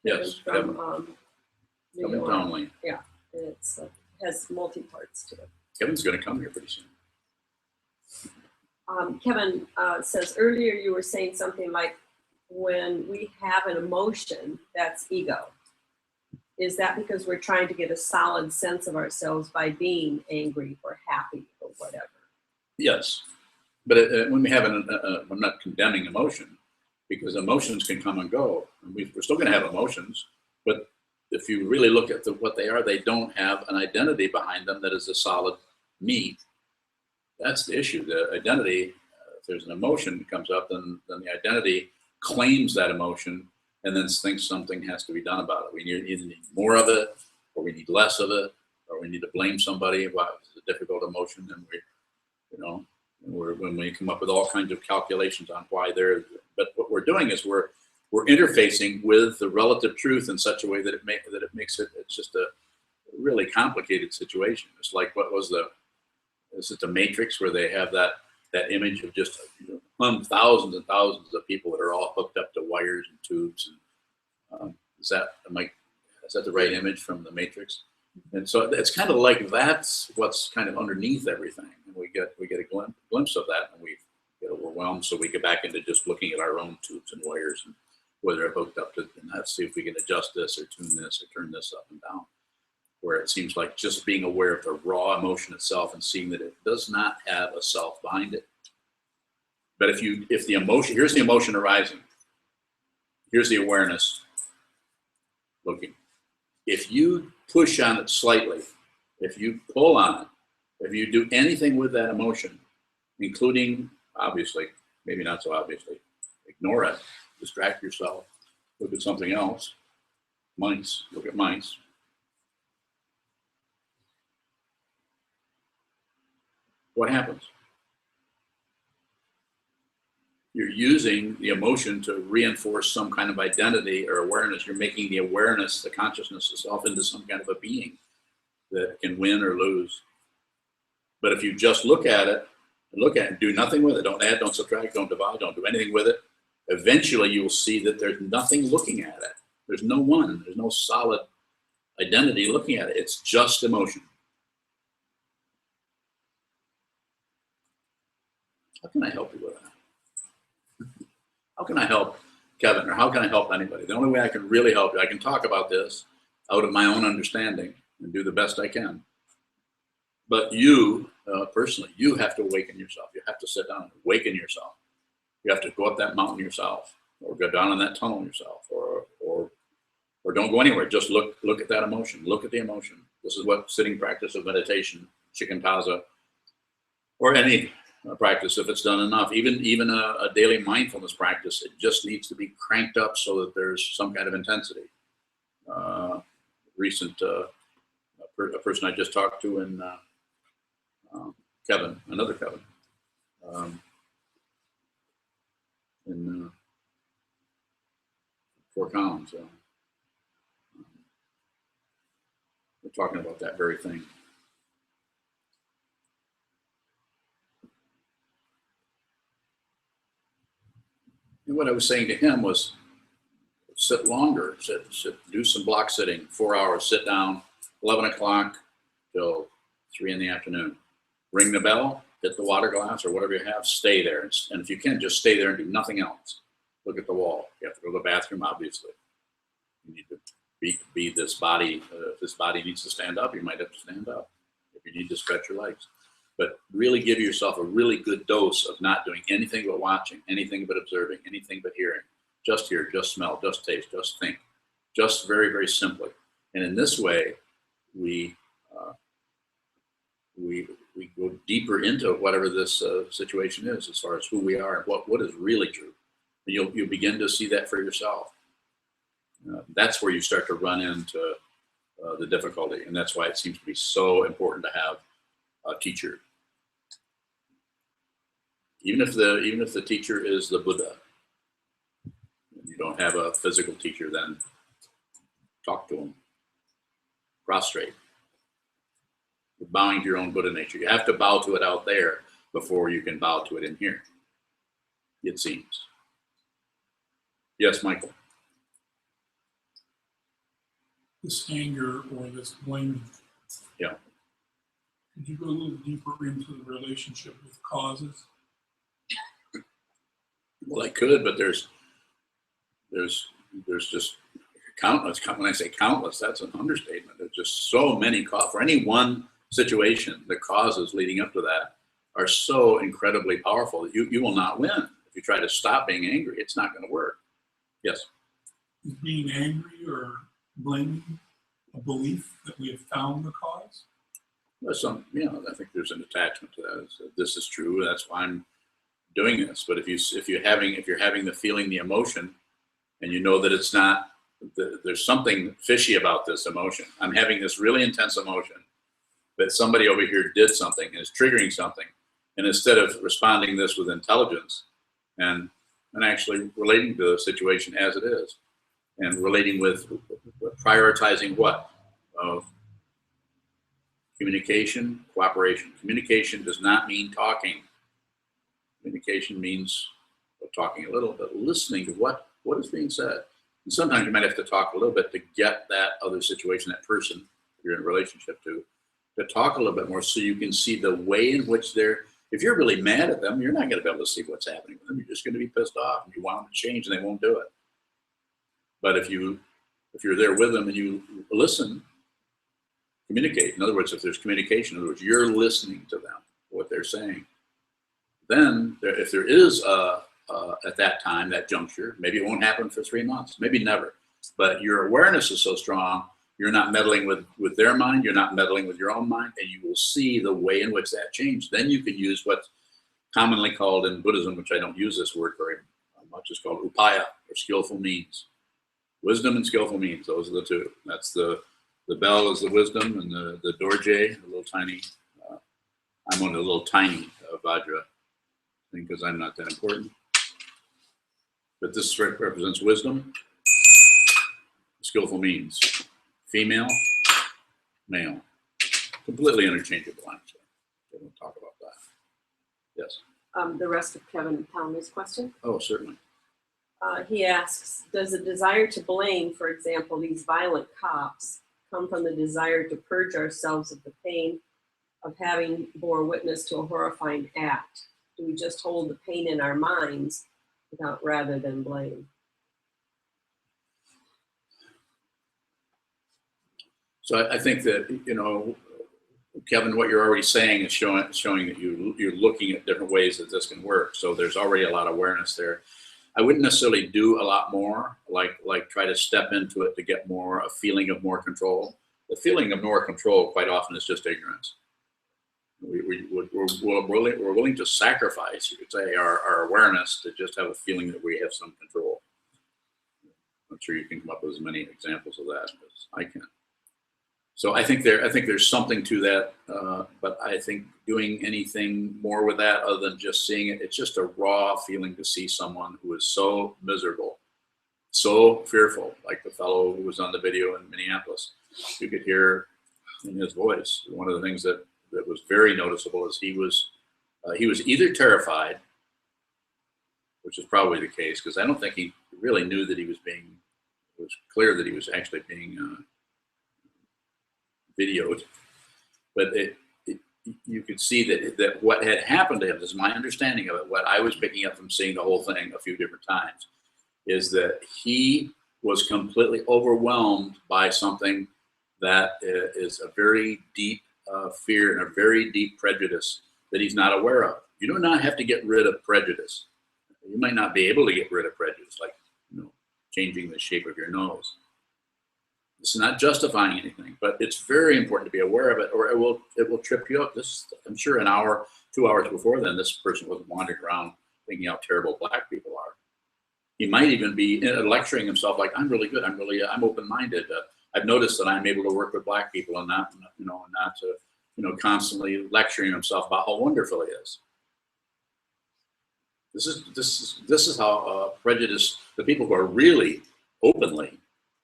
Yes, From New Kevin York. Townley. It's has multi-parts to it. Kevin's gonna come here pretty soon. Kevin says earlier you were saying something like, when we have an emotion, that's ego. Is that because we're trying to get a solid sense of ourselves by being angry or happy or whatever? Yes, but when we have I'm not condemning emotion, because emotions can come and go. And we're still going to have emotions, but if you really look at what they are, they don't have an identity behind them that is a solid me. That's the issue. The identity, if there's an emotion that comes up, then the identity claims that emotion and then thinks something has to be done about it. We either need more of it, or we need less of it, or we need to blame somebody. Wow, it's a difficult emotion, and when we come up with all kinds of calculations on why they're. But what we're doing is we're interfacing with the relative truth in such a way that it makes it. It's just a really complicated situation. It's like is it the Matrix, where they have that image of just thousands and thousands of people that are all hooked up to wires and tubes, and is that the right image from the Matrix? And so it's kind of like that's what's kind of underneath everything, and we get a glimpse of that, and we get overwhelmed, so we get back into just looking at our own tubes and wires and whether they're hooked up to, and let's see if we can adjust this or tune this or turn this up and down. Where it seems like just being aware of the raw emotion itself and seeing that it does not have a self behind it. But if the emotion, here's the emotion arising, here's the awareness looking. If you push on it slightly, if you pull on it, if you do anything with that emotion, including, obviously, maybe not so obviously, ignore it, distract yourself, look at something else, mice, look at mice. What happens? You're using the emotion to reinforce some kind of identity or awareness. You're making the awareness, the consciousness itself, into some kind of a being that can win or lose. But if you just look at it and do nothing with it, don't add, don't subtract, don't divide, don't do anything with it, eventually you will see that there's nothing looking at it. There's no one, there's no solid identity looking at it. It's just emotion. How can I help you with that? How can I help Kevin, or how can I help anybody? The only way I can really help you, I can talk about this out of my own understanding and do the best I can. But you, personally, you have to awaken yourself. You have to sit down and awaken yourself. You have to go up that mountain yourself, or go down in that tunnel yourself, or don't go anywhere. Just look at that emotion. Look at the emotion. This is what sitting practice of meditation, shikantaza, or any practice, if it's done enough, even a daily mindfulness practice, it just needs to be cranked up so that there's some kind of intensity. A person I just talked to in Kevin, another Kevin, in Fort Collins. We're talking about that very thing. And what I was saying to him was, sit longer, sit, do some block sitting, 4 hours, sit down, 11 o'clock till 3 in the afternoon. Ring the bell, hit the water glass or whatever you have, stay there. And if you can, just stay there and do nothing else. Look at the wall. You have to go to the bathroom, obviously. You need to be this body. If this body needs to stand up, you might have to stand up. If you need to stretch your legs. But really give yourself a really good dose of not doing anything but watching, anything but observing, anything but hearing. Just hear, just smell, just taste, just think. Just very, very simply. And in this way, we go deeper into whatever this situation is, as far as who we are and what is really true. And you'll begin to see that for yourself. That's where you start to run into the difficulty, and that's why it seems to be so important to have a teacher. Even if the teacher is the Buddha, you don't have a physical teacher, then talk to him. Prostrate. You're bowing to your own Buddha nature. You have to bow to it out there before you can bow to it in here. it seems. Yes, Michael. This anger or this blaming. Yeah. Could you go a little deeper into the relationship with causes? Well, I could, but there's just countless. When I say countless, that's an understatement. There's just so many for any one situation. The causes leading up to that are so incredibly powerful that you will not win if you try to stop being angry. It's not going to work. Yes. Is being angry or blaming a belief that we have found the cause? Well, I think there's an attachment to that. This is true. That's why I'm doing this. But if you're having the feeling, the emotion, and you know that it's not, there's something fishy about this emotion. I'm having this really intense emotion that somebody over here did something and is triggering something. And instead of responding this with intelligence and actually relating to the situation as it is, and relating with prioritizing what? Communication, cooperation. Communication does not mean talking. Communication means talking a little, but listening to what is being said. And sometimes you might have to talk a little bit to get that other situation, that person you're in a relationship to talk a little bit more so you can see the way in which if you're really mad at them, you're not going to be able to see what's happening with them. You're just going to be pissed off and you want them to change and they won't do it. But if you're there with them and you listen, communicate. In other words, if there's communication, in other words, you're listening to them, what they're saying. Then if there is at that time, that juncture, maybe it won't happen for 3 months, maybe never. But your awareness is so strong, you're not meddling with their mind, you're not meddling with your own mind, and you will see the way in which that changed. Then you can use what's commonly called in Buddhism, which I don't use this word very much, is called upaya, or skillful means. Wisdom and skillful means, those are the two. That's the bell is the wisdom, and the dorje, the little tiny, I'm on the little tiny vajra thing because I'm not that important. But this represents wisdom, skillful means. Female, male, completely interchangeable, actually. We'll talk about that. Yes. The rest of Kevin Townley's question. Oh, certainly. He asks, does the desire to blame, for example, these violent cops, come from the desire to purge ourselves of the pain of having bore witness to a horrifying act? Do we just hold the pain in our minds rather than blame? So I think that, Kevin, what you're already saying is showing that you're looking at different ways that this can work. So there's already a lot of awareness there. I wouldn't necessarily do a lot more, like try to step into it to get a feeling of more control. The feeling of more control quite often is just ignorance. We're willing to sacrifice, you could say, our awareness to just have a feeling that we have some control. I'm sure you can come up with as many examples of that as I can. So I think there's something to that, but I think doing anything more with that other than just seeing it, it's just a raw feeling to see someone who is so miserable, so fearful, like the fellow who was on the video in Minneapolis. You could hear in his voice. One of the things that was very noticeable is he was either terrified, which is probably the case, because I don't think he really knew that it was clear that he was actually being videoed, but you could see that what had happened to him, this is my understanding of it, what I was picking up from seeing the whole thing a few different times, is that he was completely overwhelmed by something that is a very deep fear and a very deep prejudice that he's not aware of. You do not have to get rid of prejudice. You might not be able to get rid of prejudice, like changing the shape of your nose. It's not justifying anything, but it's very important to be aware of it, or it will trip you up. I'm sure an hour, 2 hours before then, this person wasn't wandering around thinking how terrible black people are. He might even be lecturing himself like, I'm really good. I'm open-minded. I've noticed that I'm able to work with black people and not constantly lecturing himself about how wonderful he is. This is how prejudice, the people who are really openly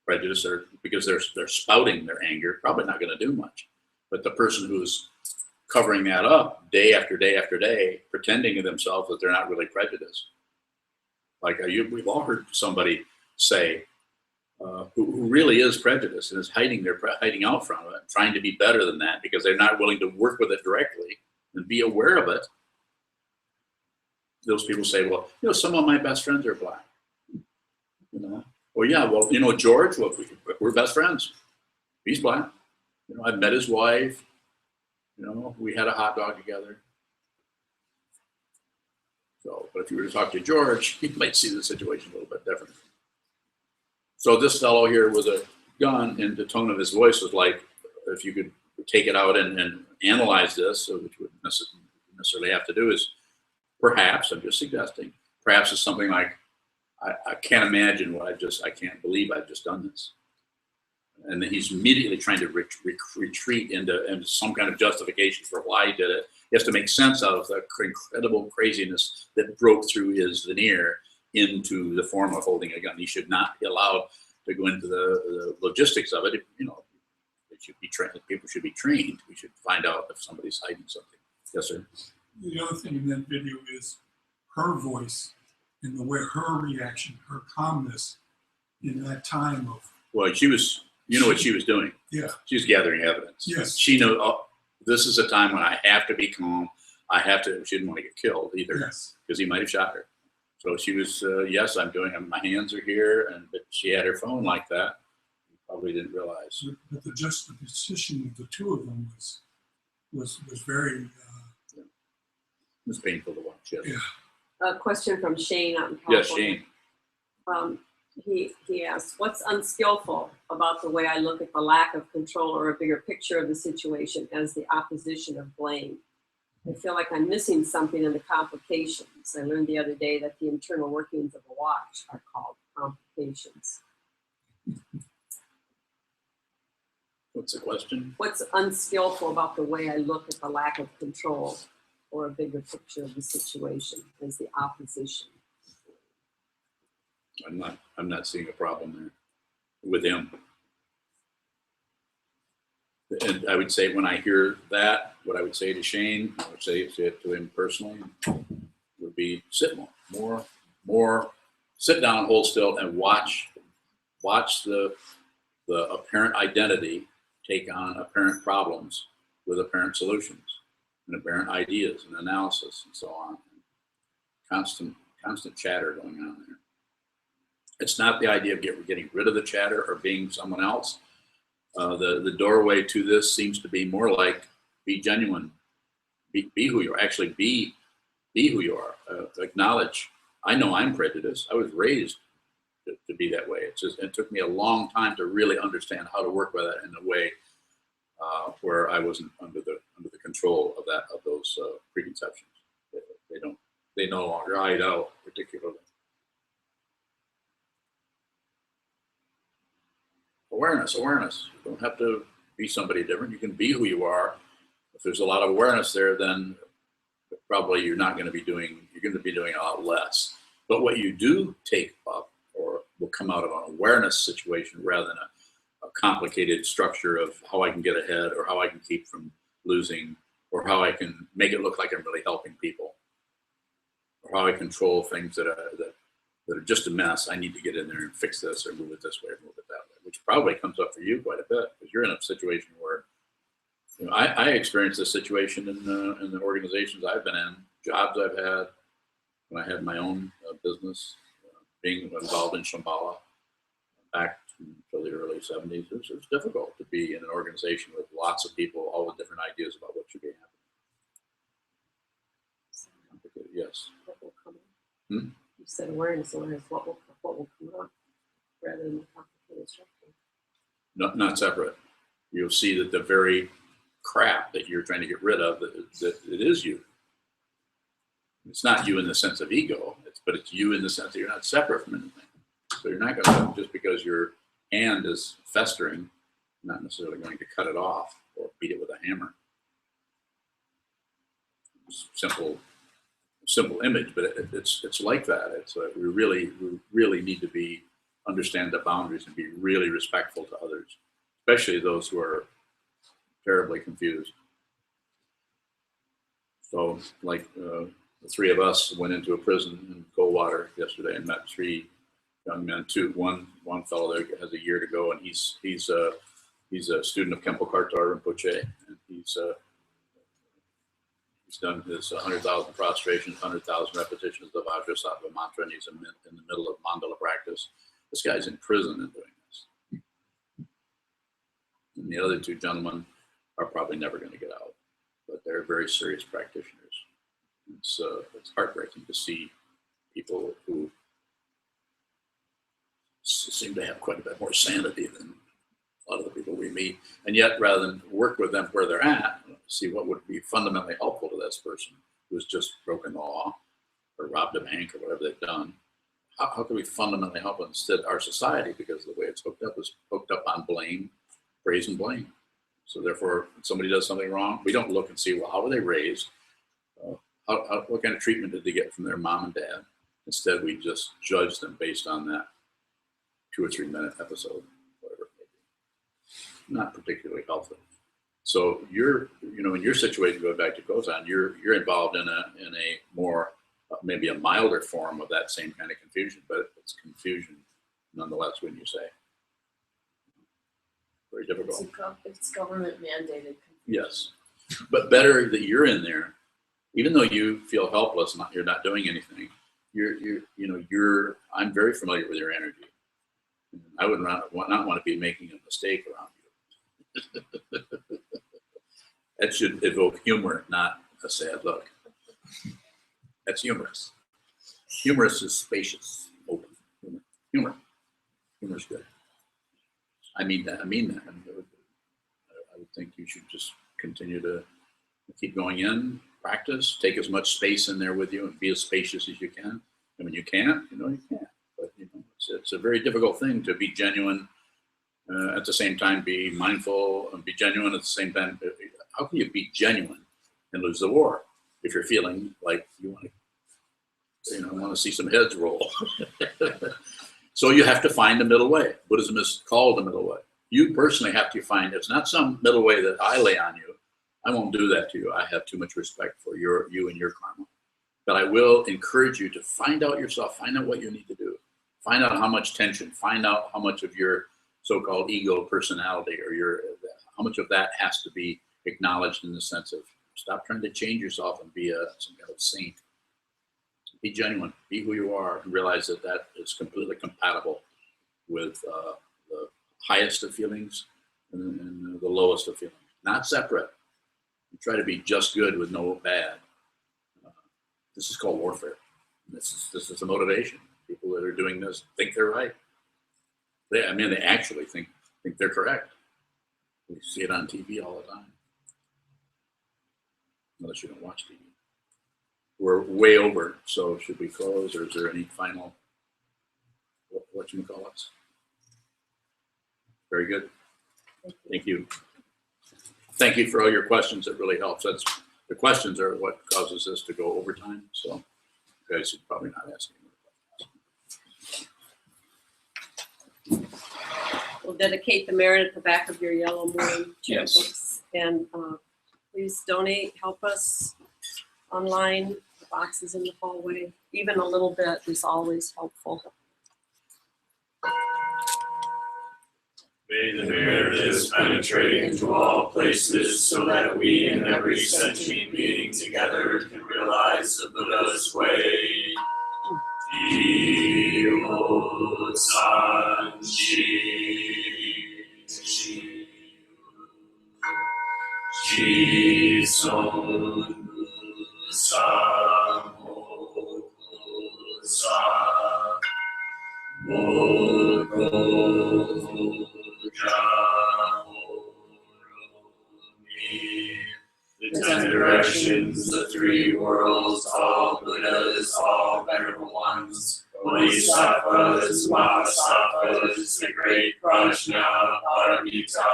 prejudiced are, because they're spouting their anger, probably not going to do much. But the person who's covering that up day after day after day, pretending to themselves that they're not really prejudiced, Like we've all heard somebody say, who really is prejudiced and is hiding out from it, trying to be better than that because they're not willing to work with it directly and be aware of it. Those people say, well, some of my best friends are black. Well, yeah, well, George, well, we're best friends. He's black. I've met his wife. We had a hot dog together. So, but if you were to talk to George, you might see the situation a little bit different. So this fellow here with a gun, and the tone of his voice was like, if you could take it out and analyze this, so which would necessarily have to do is, perhaps, I'm just suggesting, perhaps it's something like, I can't imagine what I can't believe I've just done this. And then he's immediately trying to retreat into some kind of justification for why he did it. He has to make sense out of the incredible craziness that broke through his veneer into the form of holding a gun. He should not be allowed to go into the logistics of it. It should be trained. People should be trained. We should find out if somebody's hiding something. Yes, sir. The other thing in that video is her voice and the way her reaction, her calmness in that time of. Well, she was. What she was doing. Yeah. She was gathering evidence. Yes. She knew, this is a time when I have to be calm. She didn't want to get killed either. Yes. Because he might have shot her. So she was, yes, my hands are here, but she had her phone like that. You probably didn't realize. But the juxtaposition of the two of them was very. It was painful to watch. Yes. Yeah. A question from Shane out in California. Yes, Shane. He asks, what's unskillful about the way I look at the lack of control or a bigger picture of the situation as the opposition of blame? I feel like I'm missing something in the complications. I learned the other day that the internal workings of a watch are called complications. What's the question? What's unskillful about the way I look at the lack of control or a bigger picture of the situation as the opposition? I'm not seeing a problem there with him. And I would say when I hear that, what I would say to Shane, I would say it to him personally, would be sit more, sit down, hold still, and watch the apparent identity take on apparent problems with apparent solutions and apparent ideas and analysis and so on. Constant chatter going on there. It's not the idea of getting rid of the chatter or being someone else. The doorway to this seems to be more like be genuine, be who you are. Actually, be who you are. Acknowledge. I know I'm prejudiced. I was raised to be that way. It took me a long time to really understand how to work with it in a way where I wasn't under the control of those preconceptions. They no longer hide out particularly. Awareness. You don't have to be somebody different. You can be who you are. If there's a lot of awareness there, then probably you're going to be doing a lot less. But what you do take up or will come out of an awareness situation rather than a complicated structure of how I can get ahead or how I can keep from losing or how I can make it look like I'm really helping people or how I control things that are just a mess. I need to get in there and fix this or move it this way or move it that way, which probably comes up for you quite a bit because you're in a situation where, I experienced this situation in the organizations I've been in, jobs I've had, when I had my own business, being involved in Shambhala back until the early 70s. It was difficult to be in an organization with lots of people, all with different ideas about what should be happening. Complicated, yes. What will come up? You said awareness. What will come up rather than the complicated structure? Not separate. You'll see that the very crap that you're trying to get rid of, that it is you. It's not you in the sense of ego, but it's you in the sense that you're not separate from anything. So you're not going to, just because your hand is festering, not necessarily going to cut it off or beat it with a hammer. Simple image, but it's like that. It's we really need to understand the boundaries and be really respectful to others, especially those who are terribly confused. So, like the three of us went into a prison in Coldwater yesterday and met three young men. One fellow there has a year to go, and he's a student of Kempo Kartar and Poche, and he's done his 100,000 prostrations, 100,000 repetitions of Vajrasattva mantra, and he's in the middle of mandala practice. This guy's in prison and doing this. And the other two gentlemen are probably never going to get out, but they're very serious practitioners. It's heartbreaking to see people who seem to have quite a bit more sanity than a lot of the people we meet, and yet rather than work with them where they're at, see what would be fundamentally helpful to this person who's just broken the law or robbed a bank or whatever they've done. How can we fundamentally help instead our society, because the way it's hooked up is hooked up on blame, praise and blame. So therefore, when somebody does something wrong, we don't look and see, well, how were they raised? What kind of treatment did they get from their mom and dad? Instead, we just judge them based on that 2 or 3 minute episode, whatever it may be. Not particularly helpful. So in your situation, going back to Sokuzan, you're involved in a more maybe a milder form of that same kind of confusion, but it's confusion nonetheless, wouldn't you say? Very difficult. It's government mandated confusion. Yes, but better that you're in there, even though you feel helpless, you're not doing anything. I'm very familiar with your energy. I would not want to be making a mistake around you. That should evoke humor, not a sad look. That's humorous. Humorous is spacious, open. Humor. Humor's good. I mean that. I would think you should just continue to keep going in, practice, take as much space in there with you, and be as spacious as you can. And when you can't, you can't. But it's a very difficult thing to be genuine, at the same time be mindful, and be genuine at the same time. How can you be genuine and lose the war if you're feeling like you want to see some heads roll? So you have to find the middle way. Buddhism is called the middle way. You personally have to find, it's not some middle way that I lay on you. I won't do that to you. I have too much respect for you and your karma. But I will encourage you to find out yourself, find out what you need to do. Find out how much tension, find out how much of your so-called ego personality or how much of that has to be acknowledged in the sense of stop trying to change yourself and be some kind of saint. Be genuine, be who you are, and realize that is completely compatible with the highest of feelings and the lowest of feelings. Not separate. You try to be just good with no bad. This is called warfare. This is the motivation. People that are doing this think they're right. They actually think they're correct. We see it on TV all the time. Unless you don't watch TV. We're way over, so should we close, or is there any final, what you call us? Very good. Thank you. Thank you for all your questions. It really helps. The questions are what causes us to go overtime, so you guys should probably not ask any more questions. We'll dedicate the merit at the back of your yellow morning Yes. books. And please donate, help us online, the boxes in the hallway. Even a little bit is always helpful. May the narratives penetrate into all places so that we in every sentient being together can realize the Buddha's way. Dio Sanji Jison Samo Sa Moko The 10 directions, the 3 worlds, all Buddhas, all venerable ones, Bodhisattvas, Mahasattvas, the great Prajna Paramita.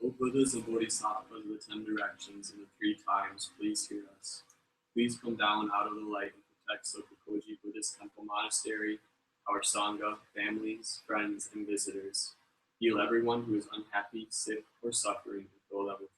O Buddhas and Bodhisattvas of the 10 directions and the 3 times, please hear us. Please come down out of the light and protect Sokokoji Buddhist Temple Monastery, our Sangha, families, friends, and visitors. Heal everyone who is unhappy, sick, or suffering, and fill them with